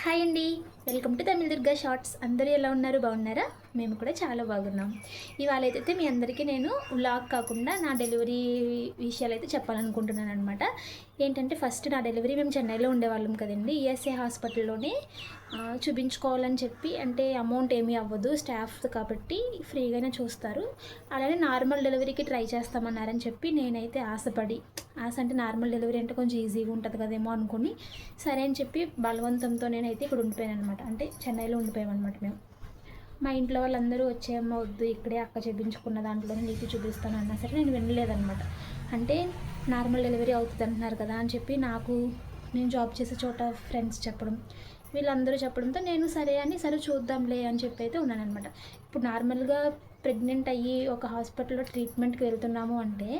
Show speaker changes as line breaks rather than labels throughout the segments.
Hi అండి, welcome to Tamil Durga shorts. అందరూ ఎలా ఉన్నారు? బాగున్నారా? మేము కూడా చాలా బాగున్నాం. ఇవాళ అయితే మీ అందరికీ నేను వ్లాగ్ కాకుండా నా డెలివరీ విషయాలు అయితే చెప్పాలనుకుంటున్నాను అనమాట. ఏంటంటే ఫస్ట్ నా డెలివరీ మేము చెన్నైలో ఉండేవాళ్ళం కదండి. ఈఎస్ఐ హాస్పిటల్లోనే చూపించుకోవాలని చెప్పి, అంటే అమౌంట్ ఏమీ అవ్వదు, స్టాఫ్ కాబట్టి ఫ్రీగానే చూస్తారు. అలానే నార్మల్ డెలివరీకి ట్రై చేస్తామన్నారని చెప్పి నేనైతే ఆశ అంటే నార్మల్ డెలివరీ అంటే కొంచెం ఈజీగా ఉంటుంది కదేమో అనుకుని సరే అని చెప్పి బలవంతంతో నేనైతే ఇక్కడ ఉండిపోయాను అనమాట. అంటే చెన్నైలో ఉండిపోయామన్నమాట మేము. మా ఇంట్లో వాళ్ళందరూ వచ్చేయమ్మ వద్దు, ఇక్కడే అక్క చేయించుకున్న దాంట్లోనే నీకు చూపిస్తాను అన్నా సరే నేను వినలేదన్నమాట. అంటే నార్మల్ డెలివరీ అవుతుంది అంటున్నారు కదా అని చెప్పి నేను జాబ్ చేసే చోట ఫ్రెండ్స్ చెప్పడం, వీళ్ళందరూ చెప్పడంతో నేను సరే చూద్దాంలే అని చెప్పి అయితే ఉన్నానమాట. ఇప్పుడు నార్మల్గా ప్రెగ్నెంట్ అయ్యి ఒక హాస్పిటల్లో ట్రీట్మెంట్కి వెళ్తున్నాము అంటే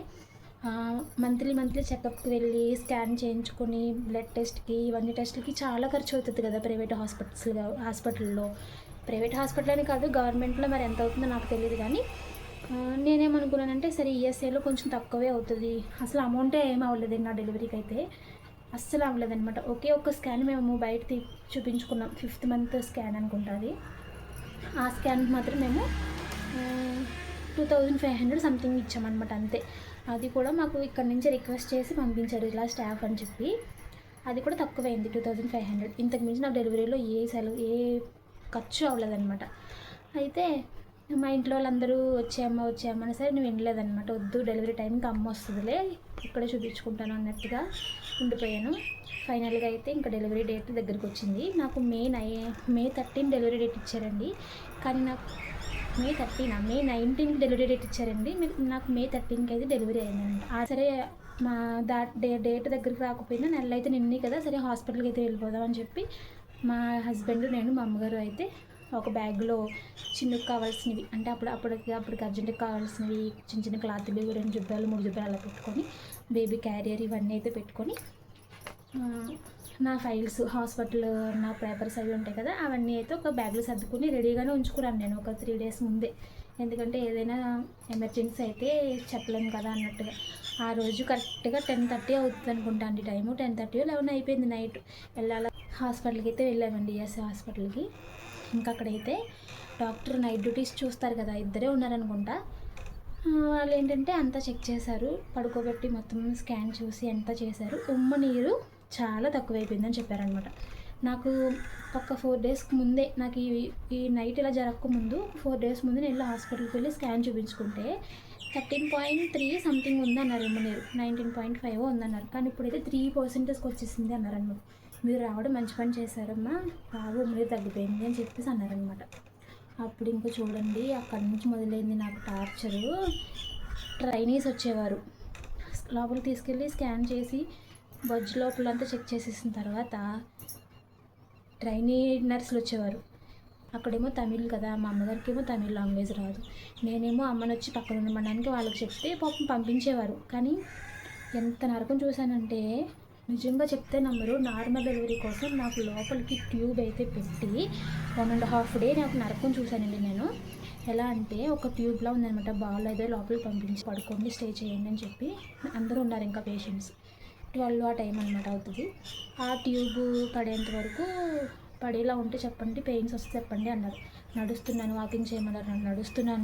మంత్లీ చెకప్కి వెళ్ళి స్కాన్ చేయించుకొని బ్లడ్ టెస్ట్కి ఇవన్నీ టెస్ట్లకి చాలా ఖర్చు అవుతుంది కదా హాస్పిటల్లో. ప్రైవేట్ హాస్పిటల్ అని కాదు, గవర్నమెంట్లో మరి ఎంత అవుతుందో నాకు తెలియదు. కానీ నేనేమనుకున్నానంటే సరే ఈఎస్ఐలో కొంచెం తక్కువే అవుతుంది, అసలు అమౌంటే ఏం అవ్వలేదు నా డెలివరీకి అయితే అస్సలు అవ్వలేదన్నమాట. ఒకే ఒక్క స్కాన్ మేము బయట చూపించుకున్నాం, 5th month స్కాన్ అనుకుంటుంది. ఆ స్కాన్కి మాత్రం మేము 2500 సంథింగ్ ఇచ్చామన్నమాట, అంతే. అది కూడా మాకు ఇక్కడ నుంచి రిక్వెస్ట్ చేసి పంపించారు ఇలా స్టాఫ్ అని చెప్పి. అది కూడా తక్కువైంది, 2500. ఇంతకు మించి నా డెలివరీలో ఏ ఖర్చు అవ్వలేదన్నమాట. అయితే మా ఇంట్లో వాళ్ళందరూ వచ్చేయమ్మని సరే నేను వినలేదన్నమాట. వద్దు, డెలివరీ టైంకి అమ్మ వస్తుందిలే, ఇక్కడే చూపించుకుంటాను అన్నట్టుగా ఉండిపోయాను. ఫైనల్గా అయితే ఇంకా డెలివరీ డేట్ దగ్గరికి వచ్చింది. నాకు మే 13 డెలివరీ డేట్ ఇచ్చారండి. కానీ నాకు మే 19కి డెలివరీ డేట్ ఇచ్చారండి. నాకు మే 13కి అయితే డెలివరీ అయిందండి. సరే మా డేట్ దగ్గరికి రాకపోయినా నెలలు అయితే నిన్నాయి కదా, సరే హాస్పిటల్కి అయితే వెళ్ళిపోదాం అని చెప్పి మా హస్బెండ్, నేను, మా అమ్మగారు అయితే ఒక బ్యాగ్లో చిన్నకు కావాల్సినవి, అంటే అప్పటికి అర్జెంటుకి కావాల్సినవి చిన్న క్లాతులు, 2 జుబ్బాలు 3 జుబ్బాలు అలా పెట్టుకొని, బేబీ క్యారియర్ ఇవన్నీ అయితే పెట్టుకొని, నా ఫైల్స్, హాస్పిటల్ నా పేపర్స్ అవి ఉంటాయి కదా, అవన్నీ అయితే ఒక బ్యాగ్లో సర్దుకుని రెడీగానే ఉంచుకున్నాను నేను ఒక 3 days ముందే. ఎందుకంటే ఏదైనా ఎమర్జెన్సీ అయితే చెప్పలేము కదా అన్నట్టుగా. ఆ రోజు కరెక్ట్గా 10:30 అవుతుంది అనుకుంటా అండి టైము. 10:30 11 అయిపోయింది నైట్. వెళ్ళాలి హాస్పిటల్కి అయితే వెళ్ళామండి, ఈఎస్ఐ హాస్పిటల్కి. ఇంకా అక్కడైతే డాక్టర్ నైట్ డ్యూటీస్ చూస్తారు కదా, ఇద్దరే ఉన్నారనుకుంటా. వాళ్ళు ఏంటంటే అంతా చెక్ చేశారు, పడుకోబెట్టి మొత్తం స్కాన్ చూసి అంతా చేశారు. నీరు చాలా తక్కువైపోయిందని చెప్పారనమాట. నాకు ఒక 4 days ముందే, నాకు ఈ నైట్ ఇలా జరగకముందు 4 days ముందు నేను హాస్పిటల్కి వెళ్ళి స్కాన్ చూపించుకుంటే 13.3 సంథింగ్ ఉందన్నారు నీరు, 19.5 ఉందన్నారు. కానీ ఇప్పుడైతే 3% వచ్చేసింది అన్నారనమాట. మీరు రావడం మంచి పని చేశారమ్మా, బాగా ఉమ్మనీరు తగ్గిపోయింది అని చెప్పేసి అన్నారనమాట. అప్పుడు ఇంకా చూడండి, అక్కడి నుంచి మొదలైంది నాకు టార్చరు. ట్రైనీస్ వచ్చేవారు, లోపలికి తీసుకెళ్ళి స్కాన్ చేసి బొజ్జు లోపలంతా చెక్ చేసేసిన తర్వాత ట్రైనీ నర్సులు వచ్చేవారు. అక్కడేమో తమిళ్ కదా, మా అమ్మగారికి ఏమో తమిళ్ లాంగ్వేజ్ రాదు. నేనేమో అమ్మని వచ్చి పక్కన ఉండమనడానికి వాళ్ళకి చెప్తే పాపం పంపించేవారు. కానీ ఎంత నరకం చూశానంటే నిజంగా చెప్తే నమ్మరు, నార్మల్ డెలివరీ కోసం నాకు లోపలికి ట్యూబ్ అయితే పెట్టి 1.5 day నాకు నరకం చూశానండి నేను. ఎలా అంటే ఒక ట్యూబ్లా ఉందనమాట, బాల్ అయితే లోపలికి పంపించి పడుకోండి, స్టే చేయండి అని చెప్పి. అందరూ ఉన్నారు ఇంకా పేషెంట్స్. 12 ఆ టైం అనమాట అవుతుంది. ఆ ట్యూబ్ పడేంత వరకు, పడేలా ఉంటే చెప్పండి, పెయిన్స్ వస్తే చెప్పండి అన్నారు. నడుస్తున్నాను, వాకింగ్ చేయమన్నారు,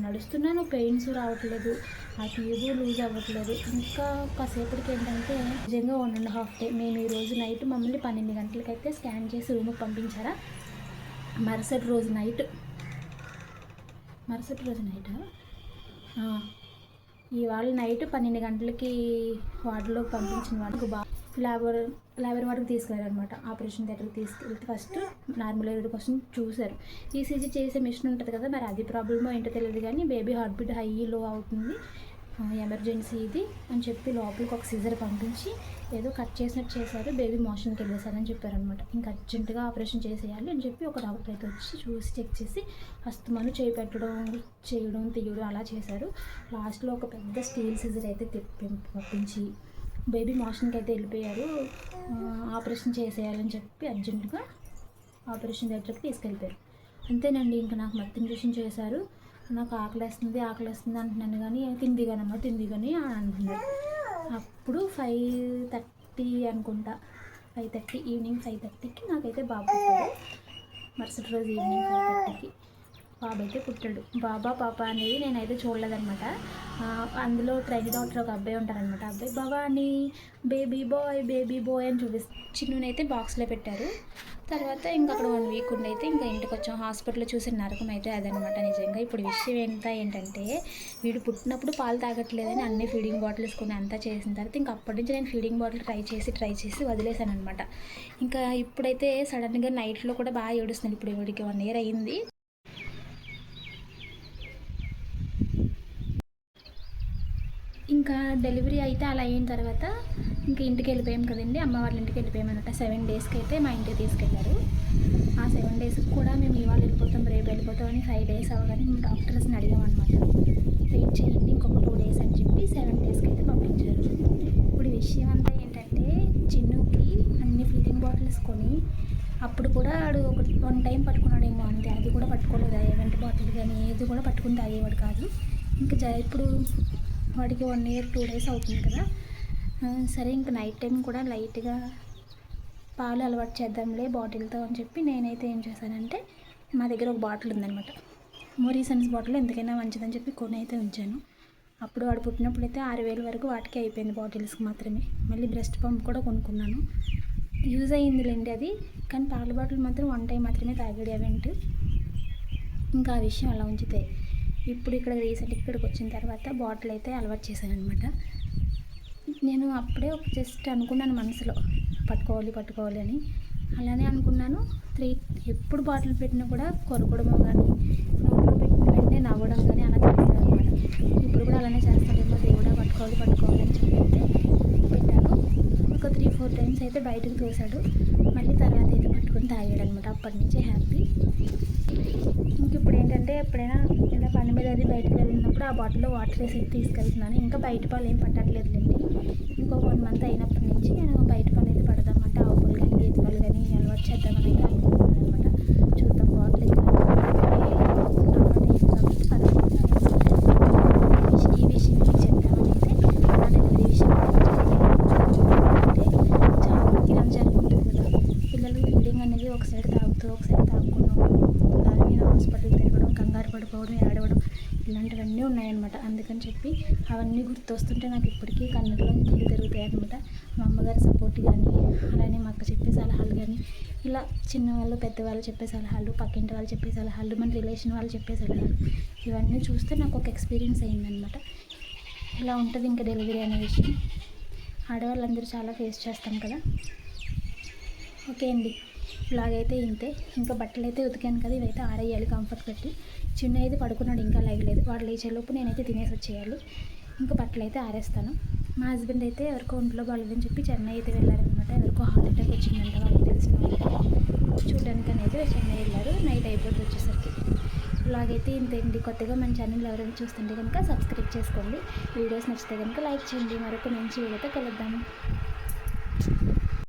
నడుస్తున్నాను, పెయిన్స్ రావట్లేదు, ఆ ట్యూబ్ లూజ్ అవ్వట్లేదు. ఇంకా కాసేపటికి ఏంటంటే నిజంగా 1.5 day. మేము ఈరోజు నైట్ మమ్మల్ని 12 గంటలకైతే స్కాన్ చేసి రూమ్కి పంపించారా. మరుసటి రోజు నైట్ ఇవాళ నైట్ 12 గంటలకి వార్డులో పంపించిన వాళ్ళకి లేబర్ వార్డుకి తీసుకెళ్ళారనమాట. ఆపరేషన్ థియేటర్కి తీసుకెళ్తే ఫస్ట్ నార్మల్ డెలివరీ కోసం చూశారు. ఈసీజీ చేసే మిషన్ ఉంటుంది కదా, మరి అది ప్రాబ్లమో ఏంటో తెలియదు కానీ బేబీ హార్ట్ బీట్ హై లో అవుతుంది, ఎమర్జెన్సీ ఇది అని చెప్పి లోపలికి ఒక సీజర్ పంపించి ఏదో కట్ చేసినట్టు చేశారు, బేబీ మోషన్కి వెళ్ళేశారని చెప్పారనమాట. ఇంకా అర్జెంటుగా ఆపరేషన్ చేసేయాలి అని చెప్పి ఒక డాక్టర్ అయితే వచ్చి చూసి చెక్ చేసి హస్తమాను చేయి పెట్టడం, చేయడం, తీయడం అలా చేశారు. లాస్ట్లో ఒక పెద్ద స్టీల్ సీజర్ అయితే పంపించి బేబీ మోషన్కి అయితే వెళ్ళిపోయారు. ఆపరేషన్ చేసేయాలని చెప్పి అర్జెంటుగా ఆపరేషన్ థియేటర్కి తీసుకెళ్ళిపోయారు. అంతేనండి, ఇంకా నాకు మత్తు ఇంజెక్షన్ చేశారు. నాకు ఆకలేస్తుంది అంటున్నాను కానీ తింది కానీ అని అంటున్నారు. అప్పుడు 5:30 అనుకుంటా 5:30 ఈవినింగ్ 5:30కి నాకైతే బాబు పుట్టాడు. మరుసటి రోజు ఈవినింగ్ 5:30కి బాబు అయితే పుట్టాడు. బాబా పాప అనేది నేనైతే చూడలేదనమాట. అందులో ట్రైన్ డాక్టర్ ఒక అబ్బాయి ఉంటారనమాట. అబ్బాయి భవానీ బేబీ బాయ్ అని చూపిస్తారు. చిన్ననైతే బాక్స్లో పెట్టారు. తర్వాత ఇంకా అక్కడ 1 వీక్ ఉండి అయితే ఇంకా ఇంటికి వచ్చాం. హాస్పిటల్లో చూసిన నరకం అయితే అదనమాట నిజంగా. ఇప్పుడు విషయం ఏంటంటే వీడు పుట్టినప్పుడు పాలు తాగట్లేదని అన్నీ ఫీడింగ్ బాటిల్స్ కొని అంతా చేసిన తర్వాత ఇంకా అప్పటి నుంచి నేను ఫీడింగ్ బాటిల్ ట్రై చేసి వదిలేశాను అనమాట. ఇంకా ఇప్పుడైతే సడన్గా నైట్లో కూడా బాగా ఏడుస్తున్నాడు. ఇప్పుడు వీడికి 1 ఇయర్ అయ్యింది. ఇంకా డెలివరీ అయితే అలా అయిన తర్వాత ఇంకా ఇంటికి వెళ్ళిపోయాం కదండి. అమ్మ వాళ్ళ ఇంటికి వెళ్ళిపోయామన్నమాట. 7 డేస్కి అయితే మా ఇంటికి తీసుకెళ్లారు. ఆ 7 డేస్కి కూడా మేము ఇవాళ వెళ్ళిపోతాం రేపు వెళ్ళిపోతాం అని 5 డేస్ అవ్వగానే మేము డాక్టర్స్ని అడిగామన్నమాట. వెయిట్ చేయండి ఇంకొక 2 డేస్ అని చెప్పి 7 డేస్కి అయితే పంపించారు. ఇప్పుడు విషయం అంతా ఏంటంటే చిన్నుకి అన్ని ఫీడింగ్ బాటిల్స్ కొని అప్పుడు కూడా వాడు 1 టైం పట్టుకున్నాడేమో అంతే. అది కూడా పట్టుకోలేదు. ఎవెంట్ బాటిల్ కానీ ఏది కూడా పట్టుకుని తాగేవాడు కాదు. ఇంకా ఇప్పుడు వాడికి 1 ఇయర్ 2 డేస్ అవుతుంది కదా. సరే ఇంకా నైట్ టైం కూడా లైట్గా పాలు అలవాటు చేద్దాంలే బాటిల్తో అని చెప్పి నేనైతే ఏం చేశానంటే మా దగ్గర ఒక బాటిల్ ఉందన్నమాట. మోరీసన్స్ బాటిల్ ఎందుకైనా మంచిదని చెప్పి కొని అయితే ఉంచాను. అప్పుడు వాడు పుట్టినప్పుడు అయితే 6,000 వరకు వాటికి అయిపోయింది బాటిల్స్కి మాత్రమే. మళ్ళీ బ్రెస్ట్ పంప్ కూడా కొనుక్కున్నాను. యూజ్ అయ్యిందిలేండి అది. కానీ పాల బాటిల్ మాత్రం 1 టైం మాత్రమే తాగాడు ఎవెంట్. ఇంకా ఆ విషయం అలా ఉంచితే ఇప్పుడు ఇక్కడ రీసెంట్గా ఇక్కడికి వచ్చిన తర్వాత బాటిల్ అయితే అలవాటు చేశాను అనమాట. నేను అప్పుడే జస్ట్ అనుకున్నాను మనసులో పట్టుకోవాలి అని. అలానే అనుకున్నాను. ఎప్పుడు బాటిల్ పెట్టినా కూడా కొరకడమో కానీ నోట్లో పెట్టిన వెంటనే నవ్వడం కానీ అలా చేస్తాను అనమాట. ఇప్పుడు కూడా అలానే చేస్తాడేమో దేవుడా పట్టుకోవాలి అని చెప్పి అయితే పెట్టాను. ఒక 3-4 టైమ్స్ అయితే బయటకు తోసాడు. మళ్ళీ తర్వాత అయితే పట్టుకొని తాగాడు అనమాట. అప్పటి నుంచే హ్యాపీ. ఇంక ఇప్పుడు ఏంటంటే ఎప్పుడైనా ఇలా పని మీద అది బయటకు వెళ్ళినప్పుడు ఆ బాటిల్లో వాటర్ వేసి తీసుకెళ్తున్నాను. ఇంకా బయట పాలు ఏం పట్టట్లేదులేండి. ఇంకో 1 మంత్ అయినప్పటి నుంచి నేను బయట పాలు అయితే పడదామంటే ఆవు పాలు కానీ గేదె పాలు కానీ అలవాటు చేద్దామని అయితే అనుకుంటున్నాను అనమాట. చూద్దాం బాటిల్ అయితే ఈ విషయం మీకు చెప్తామని అయితే నా డెలివరీ విషయం అంటే చాలా ఇలా జరుగుతుంది కదా. పిల్లలు ఫీడింగ్ అనేది ఒక సైడ్ తాగకుండా దాని మీద హాస్పిటల్ తిరగడం, కంగారు పడిపోవడం, ఏడవడం ఇలాంటివన్నీ ఉన్నాయన్నమాట. అందుకని చెప్పి అవన్నీ గుర్తొస్తుంటే నాకు ఇప్పటికీ కన్నుల్లో నీళ్ళు తిరుగుతాయి అనమాట. మా అమ్మగారి సపోర్ట్ కానీ అలానే మా అక్క చెప్పే సలహాలు కానీ ఇలా చిన్నవాళ్ళు పెద్దవాళ్ళు చెప్పే సలహాలు, పక్కింటి వాళ్ళు చెప్పే సలహాలు, మన రిలేషన్ వాళ్ళు చెప్పే సలహాలు ఇవన్నీ చూస్తే నాకు ఒక ఎక్స్పీరియన్స్ అయిందనమాట. ఇలా ఉంటుంది ఇంకా డెలివరీ అనే విషయం. ఆడవాళ్ళందరూ చాలా ఫేస్ చేస్తాం కదా. ఓకే అండి, ఇలాగైతే ఇంతే. ఇంకా బట్టలు అయితే ఉతికాను కదా, ఇవైతే ఆరేయాలి కంఫర్ట్ పెట్టి. చిన్న అయితే పడుకున్నాడు, ఇంకా లేగలేదు. వాడు లేచేలోపు నేనైతే తినేసి వచ్చేయాలి. ఇంకా బట్టలు అయితే ఆరేస్తాను. మా హస్బెండ్ అయితే ఎవరికో ఒంట్లో బాగాలేదని చెప్పి చెన్నై అయితే వెళ్ళారనమాట. ఎవరికో హార్ట్ అటాక్ వచ్చిందంట వాళ్ళకి తెలిసిన వాళ్ళకి. చూడడానికి అయితే చెన్నై వెళ్ళారు. నైట్ అయిపోతుంది వచ్చేసరికి. ఇలాగైతే ఇంతేంటి. కొత్తగా మన ఛానల్ ఎవరైనా చూస్తుంటే కనుక సబ్స్క్రైబ్ చేసుకోండి. వీడియోస్ నచ్చితే కనుక లైక్ చేయండి. మరొక మంచి వీడియోతో కలుద్దాము.